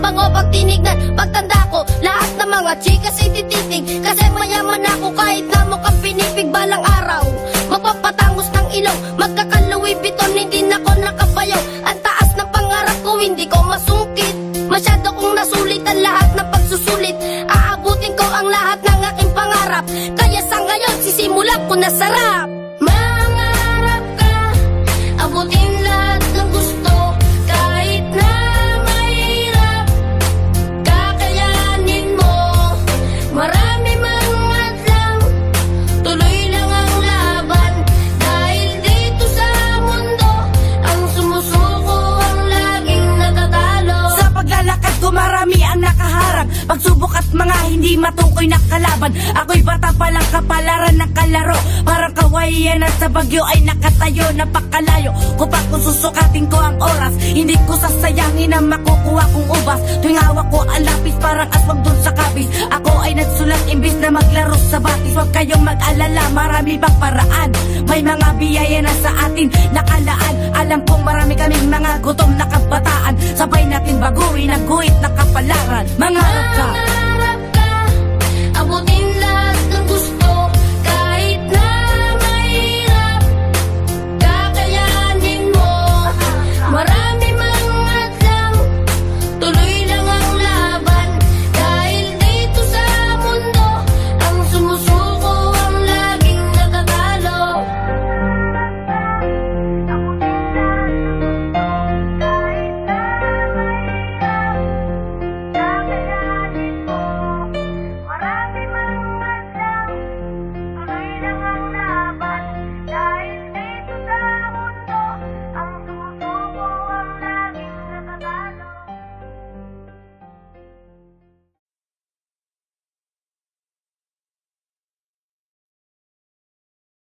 bango pag tinignan. Pagtanda ko, lahat ng mga chika ay tititig, kasi mayaman ako kahit na mukhang pinipig. Balang araw, magpapatangos ng ilong, magkaka-Louis Vuitton, hindi na ko nakabayaw. Ang taas ng pangarap ko, hindi ko masungkit. Masyado kong nasulit ang lahat ng pagsusulit. Aabutin ko ang lahat ng aking pangarap, kaya sa ngayon sisimulan ko na sarap. Mangarap ka, abutin lahat ng gusto, kahit na mahirap, kakayanin mo. Marami mang adlang, tuloy lang ang laban, dahil dito sa mundo, ang sumusuko ang laging natatalo. Sa paglalakad ko marami ang nakaharap, pagsubok at mga hindi matukoy na kalaban. Ako'y bata palang kapalaran ng kalaro, parang kawayan at sa bagyo ay nakatayo. Napakalayo ko pa kung susukatin ko ang oras, hindi ko sasayangin ang makukuha kong ubas. Tuwing hawak ko ang lapis parang aswang dun sa kabis, ako ay nagsulat imbis na maglaro sa batis. Huwag kayong mag-alala, marami bang paraan, may mga biyaya na sa atin nakalaan. Alam kong marami kaming mga gutom na kabataan, sabay natin baguhin ang guhit na kapalaran. Mangarap ka.